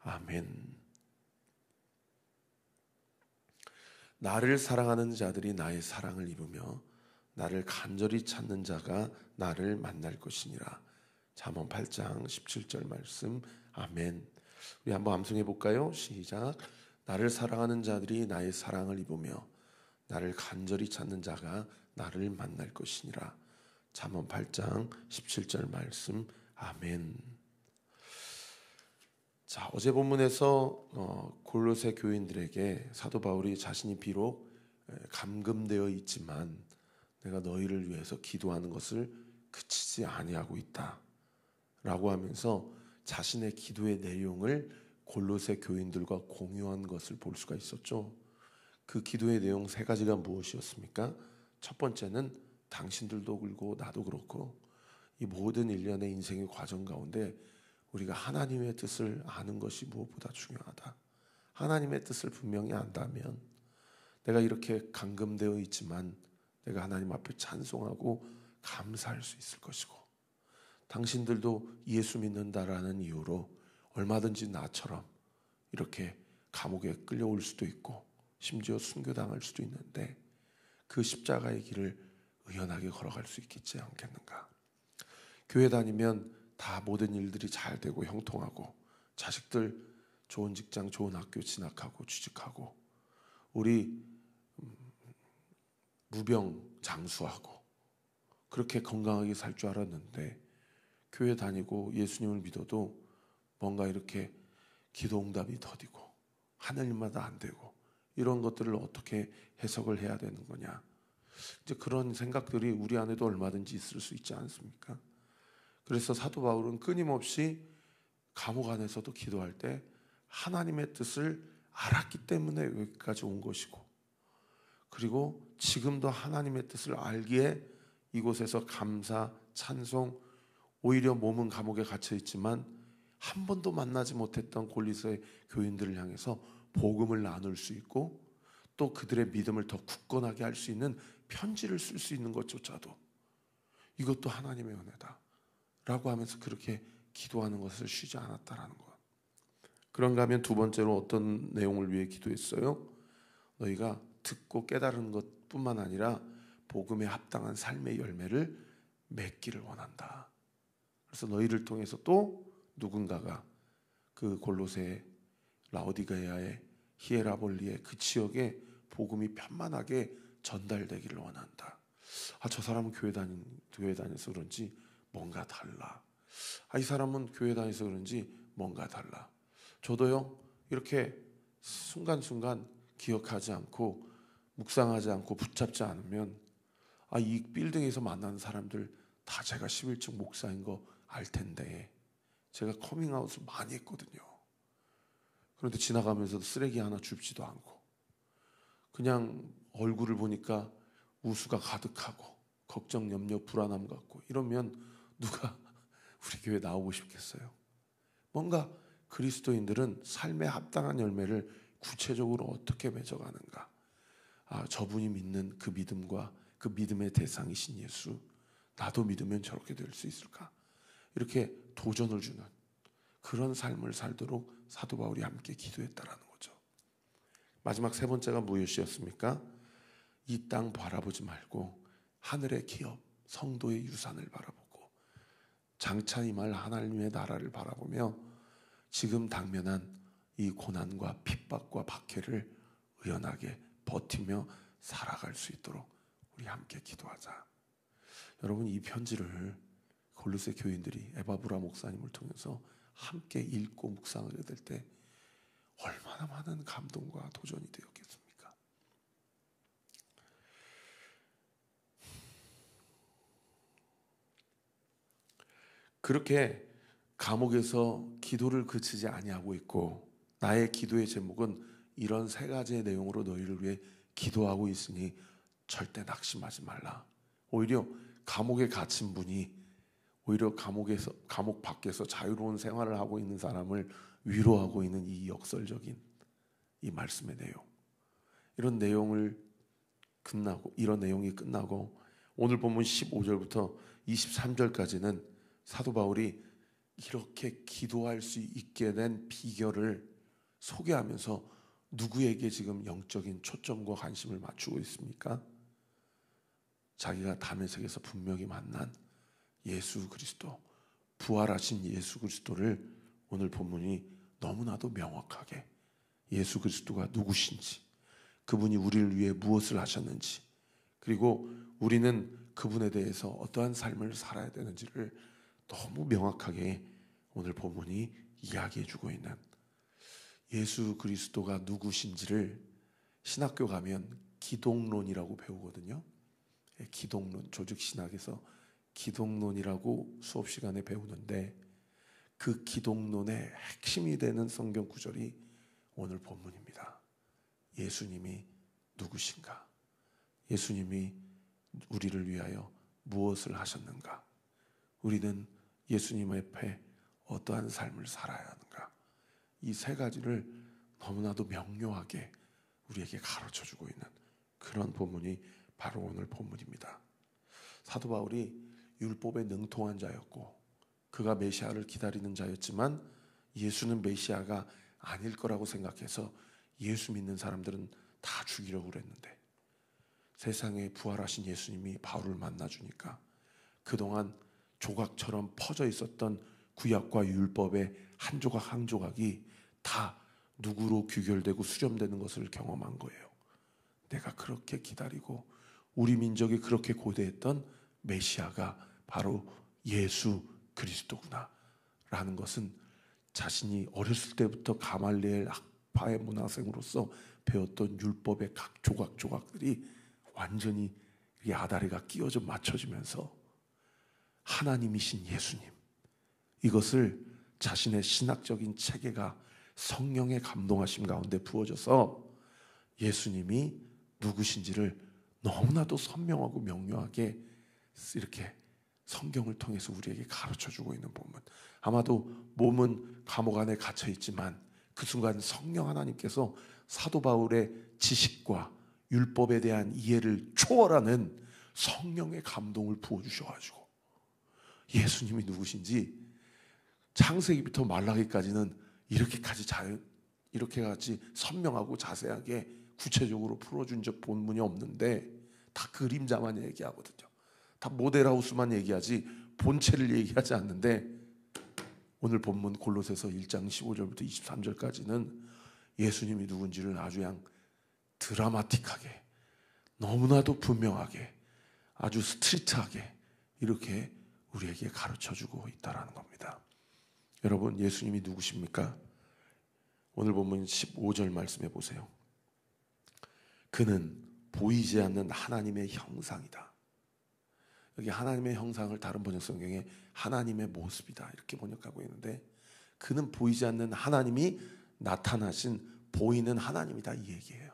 아멘. 나를 사랑하는 자들이 나의 사랑을 입으며 나를 간절히 찾는 자가 나를 만날 것이니라. 잠언 8장 17절 말씀. 아멘. 우리 한번 암송해 볼까요? 시작. 나를 사랑하는 자들이 나의 사랑을 입으며 나를 간절히 찾는 자가 나를 만날 것이니라. 잠언 8장 17절 말씀. 아멘. 자, 어제 본문에서 골로새 교인들에게 사도 바울이 자신이 비록 감금되어 있지만 내가 너희를 위해서 기도하는 것을 그치지 아니하고 있다 라고 하면서 자신의 기도의 내용을 골로새 교인들과 공유한 것을 볼 수가 있었죠. 그 기도의 내용 세 가지가 무엇이었습니까? 첫 번째는 당신들도 그렇고 나도 그렇고 이 모든 일련의 인생의 과정 가운데 우리가 하나님의 뜻을 아는 것이 무엇보다 중요하다. 하나님의 뜻을 분명히 안다면 내가 이렇게 감금되어 있지만 내가 하나님 앞에 찬송하고 감사할 수 있을 것이고, 당신들도 예수 믿는다라는 이유로 얼마든지 나처럼 이렇게 감옥에 끌려올 수도 있고 심지어 순교당할 수도 있는데 그 십자가의 길을 의연하게 걸어갈 수 있겠지 않겠는가. 교회 다니면 다 모든 일들이 잘 되고 형통하고 자식들 좋은 직장 좋은 학교 진학하고 취직하고 우리 무병장수하고 그렇게 건강하게 살 줄 알았는데 교회 다니고 예수님을 믿어도 뭔가 이렇게 기도 응답이 더디고 하늘마다 안 되고 이런 것들을 어떻게 해석을 해야 되는 거냐. 이제 그런 생각들이 우리 안에도 얼마든지 있을 수 있지 않습니까? 그래서 사도 바울은 끊임없이 감옥 안에서도 기도할 때 하나님의 뜻을 알았기 때문에 여기까지 온 것이고, 그리고 지금도 하나님의 뜻을 알기에 이곳에서 감사, 찬송, 오히려 몸은 감옥에 갇혀 있지만 한 번도 만나지 못했던 골로새 교인들을 향해서 복음을 나눌 수 있고 또 그들의 믿음을 더 굳건하게 할 수 있는 편지를 쓸 수 있는 것조차도 이것도 하나님의 은혜다 라고 하면서 그렇게 기도하는 것을 쉬지 않았다라는 것. 그런가 하면 두 번째로 어떤 내용을 위해 기도했어요? 너희가 듣고 깨달은 것뿐만 아니라 복음에 합당한 삶의 열매를 맺기를 원한다. 그래서 너희를 통해서 또 누군가가 그 골로새, 라오디게아의, 히에라볼리의 그 지역에 복음이 편만하게 전달되기를 원한다. 저 사람은 교회 다녀서 그런지 뭔가 달라. 이 사람은 교회 다녀서 그런지 뭔가 달라. 저도요 이렇게 순간순간 기억하지 않고 묵상하지 않고 붙잡지 않으면 이 빌딩에서 만나는 사람들 다 제가 11층 목사인 거 알 텐데 제가 커밍아웃을 많이 했거든요. 그런데 지나가면서도 쓰레기 하나 줍지도 않고 그냥 얼굴을 보니까 우수가 가득하고 걱정, 염려, 불안함 같고 이러면 누가 우리 교회 나오고 싶겠어요? 뭔가 그리스도인들은 삶에 합당한 열매를 구체적으로 어떻게 맺어가는가. 저분이 믿는 그 믿음과 그 믿음의 대상이신 예수, 나도 믿으면 저렇게 될 수 있을까? 이렇게 도전을 주는 그런 삶을 살도록 사도 바울이 함께 기도했다라는 거죠. 마지막 세 번째가 무엇이었습니까? 이 땅 바라보지 말고 하늘의 기업, 성도의 유산을 바라보고 장차 임할 하나님의 나라를 바라보며 지금 당면한 이 고난과 핍박과 박해를 의연하게 버티며 살아갈 수 있도록 우리 함께 기도하자. 여러분, 이 편지를 골로새 교인들이 에바브라 목사님을 통해서 함께 읽고 묵상하게 될 때 얼마나 많은 감동과 도전이 되었겠습니까? 그렇게 감옥에서 기도를 그치지 아니하고 있고 나의 기도의 제목은 이런 세 가지의 내용으로 너희를 위해 기도하고 있으니 절대 낙심하지 말라. 오히려 감옥에 갇힌 분이 오히려 감옥 밖에서 자유로운 생활을 하고 있는 사람을 위로하고 있는 이 역설적인 이 말씀의 내용. 이런 내용이 끝나고 오늘 본문 15절부터 23절까지는 사도 바울이 이렇게 기도할 수 있게 된 비결을 소개하면서 누구에게 지금 영적인 초점과 관심을 맞추고 있습니까? 자기가 다메섹에서 분명히 만난 예수 그리스도, 부활하신 예수 그리스도를 오늘 본문이 너무나도 명확하게 예수 그리스도가 누구신지, 그분이 우리를 위해 무엇을 하셨는지, 그리고 우리는 그분에 대해서 어떠한 삶을 살아야 되는지를 너무 명확하게 오늘 본문이 이야기해 주고 있는, 예수 그리스도가 누구신지를 신학교 가면 기독론이라고 배우거든요. 기독론, 조직신학에서 기독론이라고 수업 시간에 배우는데, 그 기독론의 핵심이 되는 성경 구절이 오늘 본문입니다. 예수님이 누구신가? 예수님이 우리를 위하여 무엇을 하셨는가? 우리는 예수님 앞에 어떠한 삶을 살아야 하는가? 이 세 가지를 너무나도 명료하게 우리에게 가르쳐주고 있는 그런 본문이 바로 오늘 본문입니다. 사도 바울이 율법에 능통한 자였고 그가 메시아를 기다리는 자였지만 예수는 메시아가 아닐 거라고 생각해서 예수 믿는 사람들은 다 죽이려고 그랬는데, 세상에 부활하신 예수님이 바울을 만나주니까 그동안 조각처럼 퍼져 있었던 구약과 율법의 한 조각 한 조각이 다 누구로 귀결되고 수렴되는 것을 경험한 거예요. 내가 그렇게 기다리고 우리 민족이 그렇게 고대했던 메시아가 바로 예수 그리스도구나 라는 것은 자신이 어렸을 때부터 가말리엘 학파의 문화생으로서 배웠던 율법의 각 조각들이 완전히 이 아다리가 끼워져 맞춰지면서 하나님이신 예수님, 이것을 자신의 신학적인 체계가 성령의 감동하심 가운데 부어져서 예수님이 누구신지를 너무나도 선명하고 명료하게 이렇게 성경을 통해서 우리에게 가르쳐주고 있는 본문. 아마도 몸은 감옥 안에 갇혀 있지만 그 순간 성령 하나님께서 사도 바울의 지식과 율법에 대한 이해를 초월하는 성령의 감동을 부어주셔가지고 예수님이 누구신지 창세기부터 말라기까지는 이렇게까지 선명하고 자세하게 구체적으로 풀어준 적 본문이 없는데 다 그림자만 얘기하거든요. 다 모델하우스만 얘기하지 본체를 얘기하지 않는데, 오늘 본문 골로새서 1장 15절부터 23절까지는 예수님이 누군지를 아주 그냥 드라마틱하게, 너무나도 분명하게, 아주 스트리트하게 이렇게 우리에게 가르쳐주고 있다는 겁니다. 여러분, 예수님이 누구십니까? 오늘 본문 15절 말씀해 보세요. 그는 보이지 않는 하나님의 형상이다. 여기 하나님의 형상을 다른 번역 성경에 하나님의 모습이다 이렇게 번역하고 있는데, 그는 보이지 않는 하나님이 나타나신 보이는 하나님이다 이 얘기예요.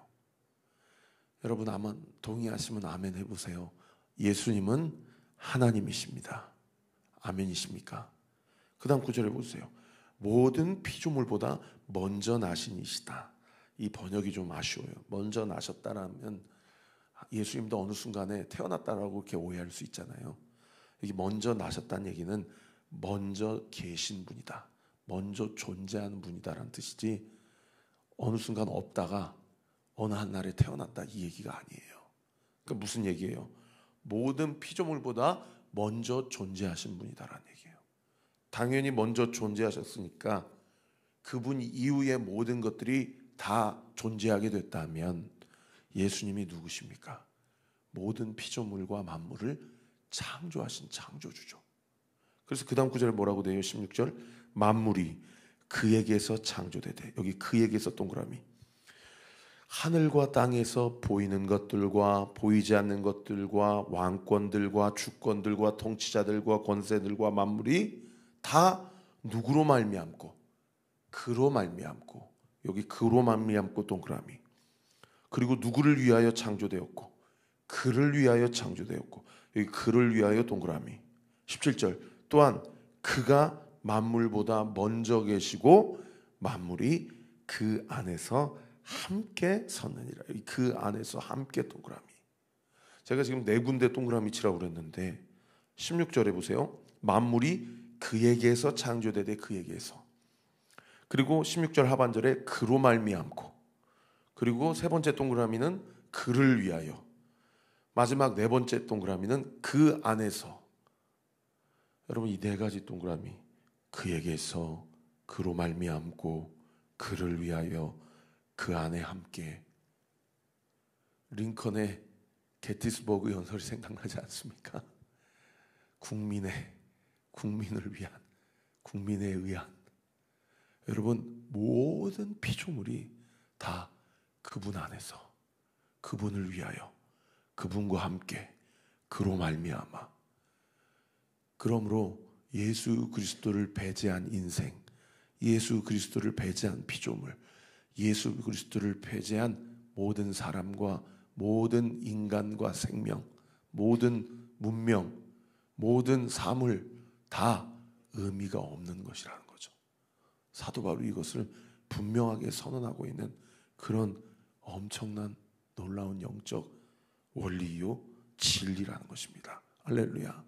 여러분, 아마 동의하시면 아멘 해보세요. 예수님은 하나님이십니다. 아멘이십니까? 그 다음 구절에 보세요. 모든 피조물보다 먼저 나신 이시다. 이 번역이 좀 아쉬워요. 먼저 나셨다라면 예수님도 어느 순간에 태어났다라고 이렇게 오해할 수 있잖아요. 여기 먼저 나셨다는 얘기는 먼저 계신 분이다, 먼저 존재하는 분이다라는 뜻이지 어느 순간 없다가 어느 한 날에 태어났다 이 얘기가 아니에요. 그러니까 무슨 얘기예요? 모든 피조물보다 먼저 존재하신 분이다라는 얘기예요. 당연히 먼저 존재하셨으니까 그분 이후의 모든 것들이 다 존재하게 됐다면 예수님이 누구십니까? 모든 피조물과 만물을 창조하신 창조주죠. 그래서 그 다음 구절에 뭐라고 돼요? 16절, 만물이 그에게서 창조되되, 여기 그에게서 동그라미, 하늘과 땅에서 보이는 것들과 보이지 않는 것들과 왕권들과 주권들과 통치자들과 권세들과 만물이 다 누구로 말미암고, 그로 말미암고, 여기 그로 말미암고 동그라미, 그리고 누구를 위하여 창조되었고 그를 위하여 창조되었고, 여기 그를 위하여 동그라미. 17절, 또한 그가 만물보다 먼저 계시고 만물이 그 안에서 함께 섰느니라. 그 안에서 함께 동그라미. 제가 지금 네 군데 동그라미 치라고 그랬는데 16절에 보세요. 만물이 그에게서 창조되되 그에게서. 그리고 16절 하반절에 그로 말미암고, 그리고 세 번째 동그라미는 그를 위하여, 마지막 네 번째 동그라미는 그 안에서. 여러분, 이 네 가지 동그라미, 그에게서, 그로 말미암고, 그를 위하여, 그 안에 함께. 링컨의 게티스버그 연설이 생각나지 않습니까? 국민을 위한, 국민에 의한. 여러분, 모든 피조물이 다 그분 안에서, 그분을 위하여, 그분과 함께, 그로 말미암아. 그러므로 예수 그리스도를 배제한 인생, 예수 그리스도를 배제한 피조물, 예수 그리스도를 배제한 모든 사람과 모든 인간과 생명, 모든 문명, 모든 사물 다 의미가 없는 것이라는 거죠. 사도 바울이 이것을 분명하게 선언하고 있는 그런 엄청난 놀라운 영적 원리요 진리라는 것입니다. 할렐루야.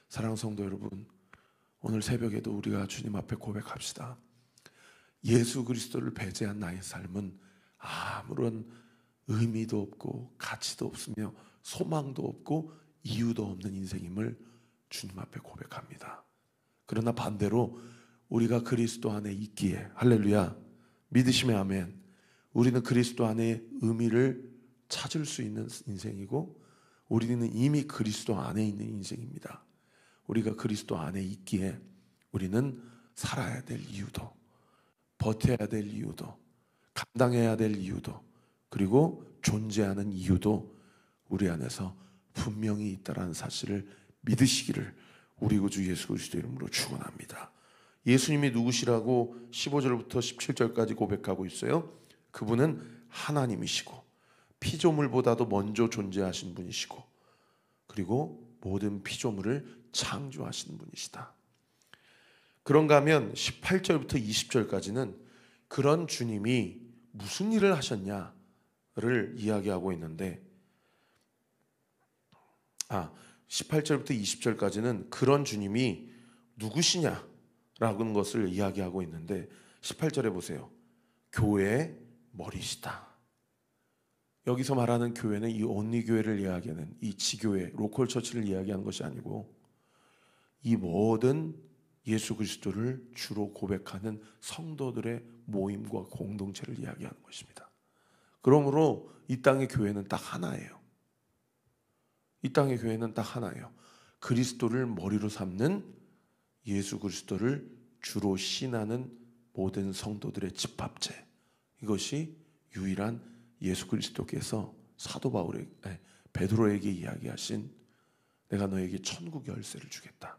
사랑하는 성도 여러분, 오늘 새벽에도 우리가 주님 앞에 고백합시다. 예수 그리스도를 배제한 나의 삶은 아무런 의미도 없고 가치도 없으며 소망도 없고 이유도 없는 인생임을 주님 앞에 고백합니다. 그러나 반대로 우리가 그리스도 안에 있기에, 할렐루야, 믿으시면 아멘, 우리는 그리스도 안에 의미를 찾을 수 있는 인생이고, 우리는 이미 그리스도 안에 있는 인생입니다. 우리가 그리스도 안에 있기에 우리는 살아야 될 이유도, 버텨야 될 이유도, 감당해야 될 이유도, 그리고 존재하는 이유도 우리 안에서 분명히 있다는 사실을 믿으시기를 우리 구주 예수 그리스도 이름으로 축원합니다. 예수님이 누구시라고 15절부터 17절까지 고백하고 있어요. 그분은 하나님이시고 피조물보다도 먼저 존재하신 분이시고, 그리고 모든 피조물을 창조하신 분이시다. 그런가 하면 18절부터 20절까지는 그런 주님이 무슨 일을 하셨냐를 이야기하고 있는데, 18절부터 20절까지는 그런 주님이 누구시냐라는 것을 이야기하고 있는데, 18절에 보세요. 교회의 머리시다. 여기서 말하는 교회는 이 온리 교회를 이야기하는 이 지교회, 로컬 처치를 이야기하는 것이 아니고, 이 모든 예수 그리스도를 주로 고백하는 성도들의 모임과 공동체를 이야기하는 것입니다. 그러므로 이 땅의 교회는 딱 하나예요. 이 땅의 교회는 딱 하나예요. 그리스도를 머리로 삼는, 예수 그리스도를 주로 신하는 모든 성도들의 집합체. 이것이 유일한 예수 그리스도께서 사도 베드로에게 이야기하신 내가 너에게 천국 열쇠를 주겠다.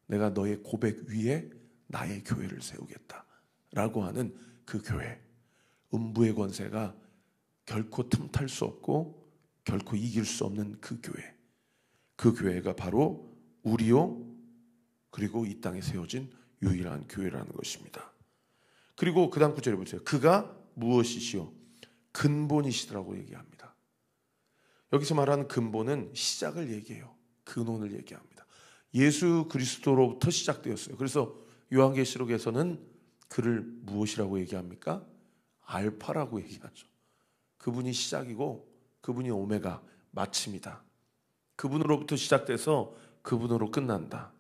내가 너의 고백 위에 나의 교회를 세우겠다. 라고 하는 그 교회. 음부의 권세가 결코 틈탈 수 없고 결코 이길 수 없는 그 교회. 그 교회가 바로 우리요, 그리고 이 땅에 세워진 유일한 교회라는 것입니다. 그리고 그 다음 구절에 보세요. 그가 무엇이시오? 근본이시더라고 얘기합니다. 여기서 말하는 근본은 시작을 얘기해요. 근원을 얘기합니다. 예수 그리스도로부터 시작되었어요. 그래서 요한계시록에서는 그를 무엇이라고 얘기합니까? 알파라고 얘기하죠. 그분이 시작이고 그분이 오메가, 마침이다. 그분으로부터 시작돼서 그분으로 끝난다.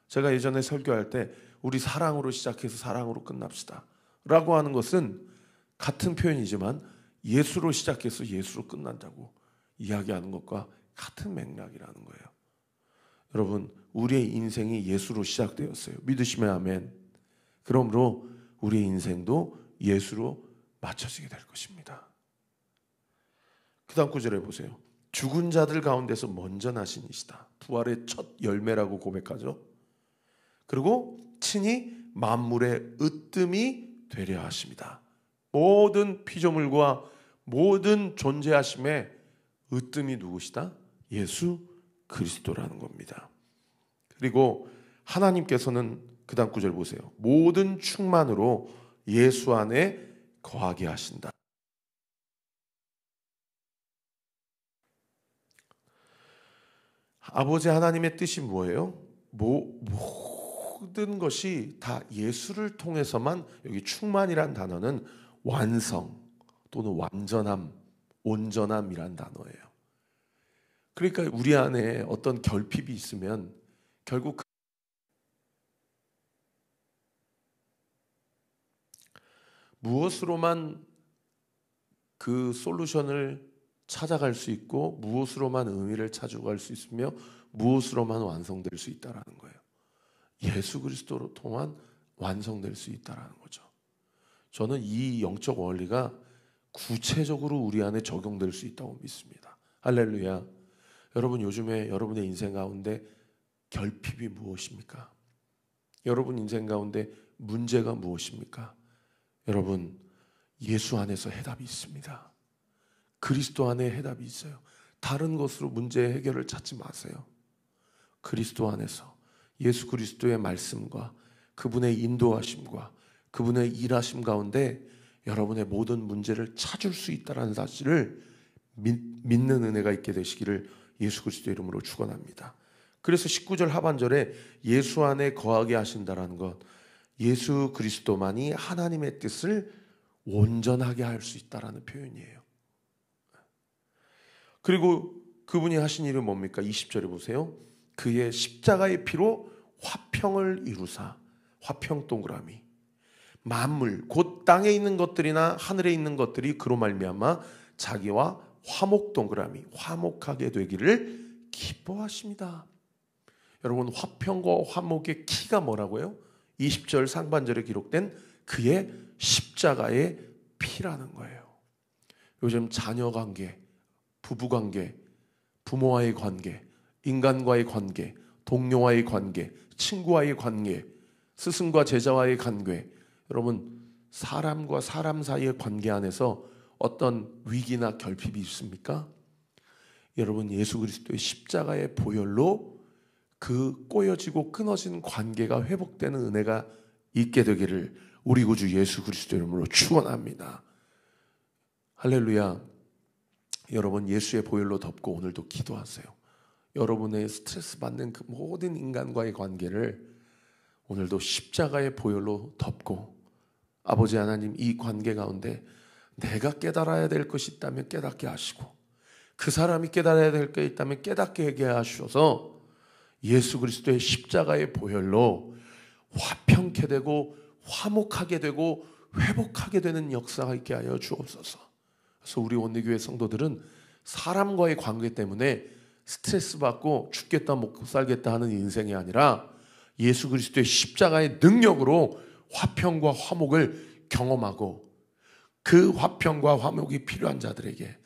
제가 예전에 설교할 때 우리 사랑으로 시작해서 사랑으로 끝납시다 라고 하는 것은 같은 표현이지만 예수로 시작해서 예수로 끝난다고 이야기하는 것과 같은 맥락이라는 거예요. 여러분, 우리의 인생이 예수로 시작되었어요. 믿으시면 아멘. 그러므로 우리의 인생도 예수로 맞춰지게 될 것입니다. 그 다음 구절에 보세요. 죽은 자들 가운데서 먼저 나신 이시다. 부활의 첫 열매라고 고백하죠. 그리고 친히 만물의 으뜸이 되려 하십니다. 모든 피조물과 모든 존재하심의 으뜸이 누구시다? 예수 그리스도라는 겁니다. 그리고 하나님께서는 그 다음 구절 보세요. 모든 충만으로 예수 안에 거하게 하신다. 아버지 하나님의 뜻이 뭐예요? 모든 것이 다 예수를 통해서만, 여기 충만이란 단어는 완성 또는 완전함, 온전함이란 단어예요. 그러니까 우리 안에 어떤 결핍이 있으면 결국 무엇으로만 그 솔루션을 찾아갈 수 있고 무엇으로만 의미를 찾아갈 수 있으며 무엇으로만 완성될 수 있다라는 거예요. 예수 그리스도로 통한 완성될 수 있다라는 거죠. 저는 이 영적 원리가 구체적으로 우리 안에 적용될 수 있다고 믿습니다. 할렐루야. 여러분, 요즘에 여러분의 인생 가운데 결핍이 무엇입니까? 여러분 인생 가운데 문제가 무엇입니까? 여러분, 예수 안에서 해답이 있습니다. 그리스도 안에 해답이 있어요. 다른 것으로 문제의 해결을 찾지 마세요. 그리스도 안에서 예수 그리스도의 말씀과 그분의 인도하심과 그분의 일하심 가운데 여러분의 모든 문제를 찾을 수 있다는 사실을 믿는 은혜가 있게 되시기를 예수 그리스도의 이름으로 축원합니다. 그래서 19절 하반절에 예수 안에 거하게 하신다라는 것, 예수 그리스도만이 하나님의 뜻을 온전하게 할 수 있다라는 표현이에요. 그리고 그분이 하신 일은 뭡니까? 20절에 보세요. 그의 십자가의 피로 화평을 이루사, 화평 동그라미, 만물 곧 땅에 있는 것들이나 하늘에 있는 것들이 그로 말미암아 자기와 화목 동그라미, 화목하게 되기를 기뻐하십니다. 여러분, 화평과 화목의 키가 뭐라고요? 20절 상반절에 기록된 그의 십자가의 피라는 거예요. 요즘 자녀 관계, 부부 관계, 부모와의 관계, 인간과의 관계, 동료와의 관계, 친구와의 관계, 스승과 제자와의 관계, 여러분, 사람과 사람 사이의 관계 안에서 어떤 위기나 결핍이 있습니까? 여러분, 예수 그리스도의 십자가의 보혈로 그 꼬여지고 끊어진 관계가 회복되는 은혜가 있게 되기를 우리 구주 예수 그리스도 이름으로 축원합니다. 할렐루야. 여러분, 예수의 보혈로 덮고 오늘도 기도하세요. 여러분의 스트레스 받는 그 모든 인간과의 관계를 오늘도 십자가의 보혈로 덮고, 아버지 하나님, 이 관계 가운데 내가 깨달아야 될 것이 있다면 깨닫게 하시고, 그 사람이 깨달아야 될 게 있다면 깨닫게 하게 하셔서 예수 그리스도의 십자가의 보혈로 화평케 되고 화목하게 되고 회복하게 되는 역사가 있게 하여 주옵소서. 그래서 우리 온리교회 성도들은 사람과의 관계 때문에 스트레스 받고 죽겠다 못 살겠다 하는 인생이 아니라 예수 그리스도의 십자가의 능력으로 화평과 화목을 경험하고, 그 화평과 화목이 필요한 자들에게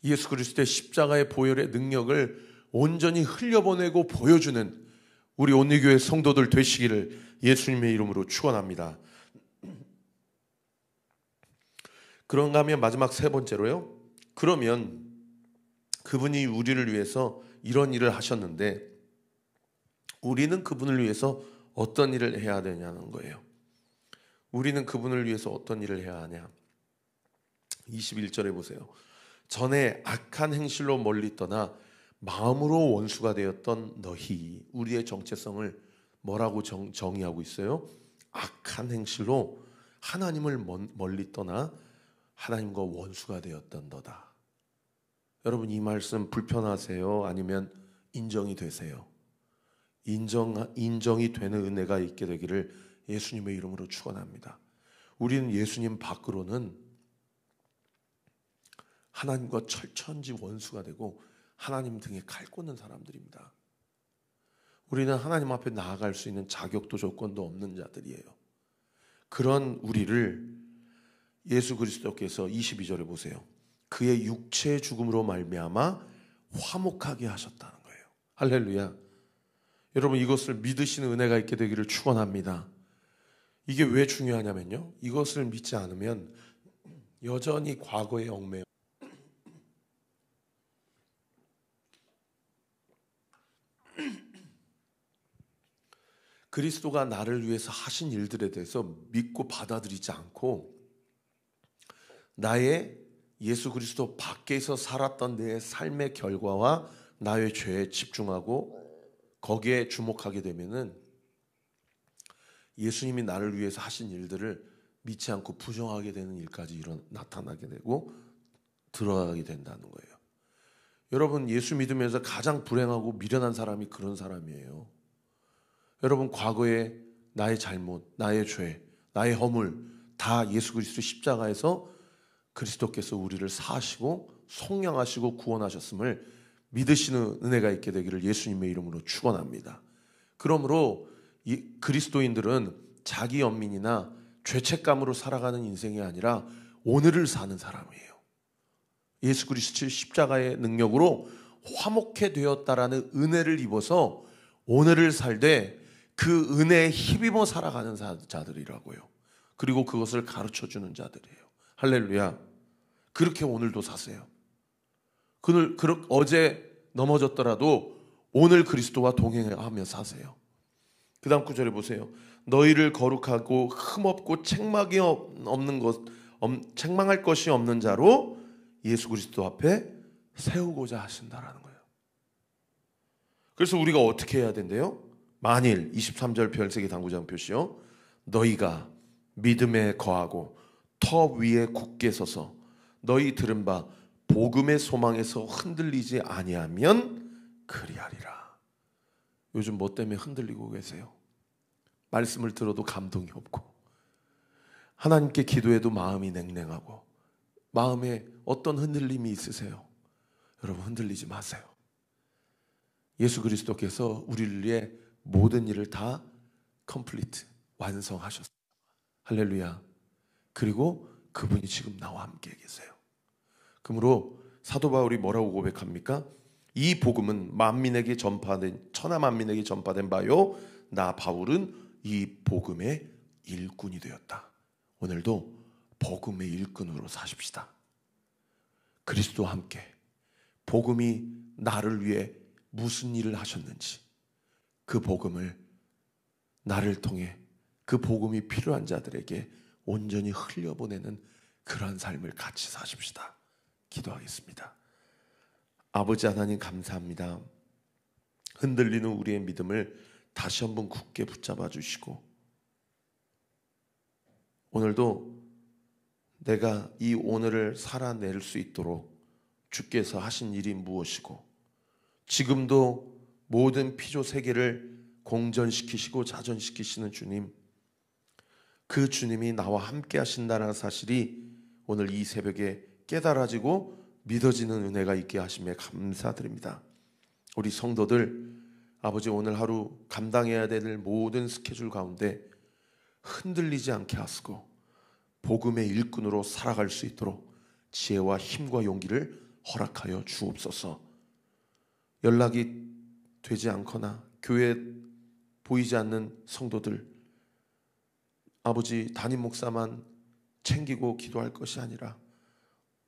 예수 그리스도의 십자가의 보혈의 능력을 온전히 흘려보내고 보여주는 우리 온리교회 성도들 되시기를 예수님의 이름으로 축원합니다. 그런가 하면 마지막 세 번째로요. 그러면 그분이 우리를 위해서 이런 일을 하셨는데 우리는 그분을 위해서 어떤 일을 해야 되냐는 거예요. 우리는 그분을 위해서 어떤 일을 해야 하냐. 21절에 보세요. 전에 악한 행실로 멀리 떠나 마음으로 원수가 되었던 너희, 우리의 정체성을 뭐라고 정의하고 있어요? 악한 행실로 하나님을 멀리 떠나 하나님과 원수가 되었던 너다. 여러분, 이 말씀 불편하세요? 아니면 인정이 되세요? 인정이 되는 은혜가 있게 되기를 예수님의 이름으로 축원합니다. 우리는 예수님 밖으로는 하나님과 철천지 원수가 되고 하나님 등에 칼 꽂는 사람들입니다. 우리는 하나님 앞에 나아갈 수 있는 자격도 조건도 없는 자들이에요. 그런 우리를 예수 그리스도께서 22절에 보세요. 그의 육체의 죽음으로 말미암아 화목하게 하셨다는 거예요. 할렐루야. 여러분, 이것을 믿으시는 은혜가 있게 되기를 축원합니다. 이게 왜 중요하냐면요, 이것을 믿지 않으면 여전히 과거에 얽매여 그리스도가 나를 위해서 하신 일들에 대해서 믿고 받아들이지 않고 나의 예수 그리스도 밖에서 살았던 내 삶의 결과와 나의 죄에 집중하고 거기에 주목하게 되면은 예수님이 나를 위해서 하신 일들을 믿지 않고 부정하게 되는 일까지 나타나게 되고 들어가게 된다는 거예요. 여러분, 예수 믿으면서 가장 불행하고 미련한 사람이 그런 사람이에요. 여러분, 과거에 나의 잘못, 나의 죄, 나의 허물 다 예수 그리스도 십자가에서 그리스도께서 우리를 사하시고 속량하시고 구원하셨음을 믿으시는 은혜가 있게 되기를 예수님의 이름으로 축원합니다. 그러므로 이 그리스도인들은 자기 연민이나 죄책감으로 살아가는 인생이 아니라 오늘을 사는 사람이에요. 예수 그리스도의 십자가의 능력으로 화목해 되었다라는 은혜를 입어서 오늘을 살되 그 은혜에 힘입어 살아가는 자들이라고요. 그리고 그것을 가르쳐주는 자들이에요. 할렐루야. 그렇게 오늘도 사세요. 어제 넘어졌더라도 오늘 그리스도와 동행하며 사세요. 그 다음 구절에 보세요. 너희를 거룩하고 흠없고 책망할 것이 없는 자로 예수 그리스도 앞에 세우고자 하신다라는 거예요. 그래서 우리가 어떻게 해야 된대요? 만일 23절 별세기 당구장 표시요. 너희가 믿음에 거하고 터 위에 굳게 서서 너희 들은 바 복음의 소망에서 흔들리지 아니하면 그리하리라. 요즘 뭐 때문에 흔들리고 계세요? 말씀을 들어도 감동이 없고 하나님께 기도해도 마음이 냉랭하고 마음에 어떤 흔들림이 있으세요? 여러분, 흔들리지 마세요. 예수 그리스도께서 우리를 위해 모든 일을 다 컴플리트 완성하셨어요. 할렐루야. 그리고 그분이 지금 나와 함께 계세요. 그러므로 사도 바울이 뭐라고 고백합니까? 이 복음은 천하 만민에게 전파된 바요 나 바울은 이 복음의 일꾼이 되었다. 오늘도 복음의 일꾼으로 사십시다. 그리스도와 함께 복음이 나를 위해 무슨 일을 하셨는지 그 복음을 나를 통해 그 복음이 필요한 자들에게 온전히 흘려보내는 그러한 삶을 같이 사십시다. 기도하겠습니다. 아버지 하나님, 감사합니다. 흔들리는 우리의 믿음을 다시 한번 굳게 붙잡아 주시고 오늘도 내가 이 오늘을 살아낼 수 있도록 주께서 하신 일이 무엇이고 지금도 모든 피조 세계를 공전시키시고 자전시키시는 주님, 그 주님이 나와 함께 하신다는 사실이 오늘 이 새벽에 깨달아지고 믿어지는 은혜가 있게 하심에 감사드립니다. 우리 성도들 아버지, 오늘 하루 감당해야 될 모든 스케줄 가운데 흔들리지 않게 하시고 복음의 일꾼으로 살아갈 수 있도록 지혜와 힘과 용기를 허락하여 주옵소서. 연락이 되지 않거나 교회에 보이지 않는 성도들, 아버지 담임 목사만 챙기고 기도할 것이 아니라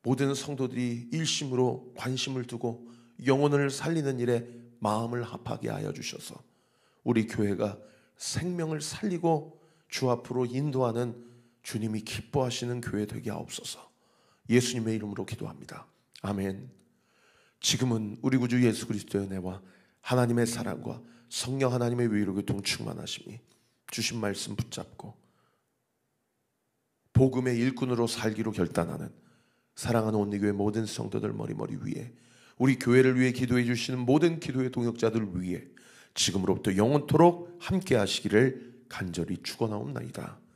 모든 성도들이 일심으로 관심을 두고 영혼을 살리는 일에 마음을 합하게 하여 주셔서 우리 교회가 생명을 살리고 주 앞으로 인도하는 주님이 기뻐하시는 교회 되게 하옵소서. 예수님의 이름으로 기도합니다. 아멘. 지금은 우리 구주 예수 그리스도의 은혜와 하나님의 사랑과 성령 하나님의 위로 교통 충만하심이 주신 말씀 붙잡고 복음의 일꾼으로 살기로 결단하는 사랑하는 온리교회 모든 성도들 머리 위에, 우리 교회를 위해 기도해 주시는 모든 기도의 동역자들 위해 지금으로부터 영원토록 함께 하시기를 간절히 축원하옵나이다.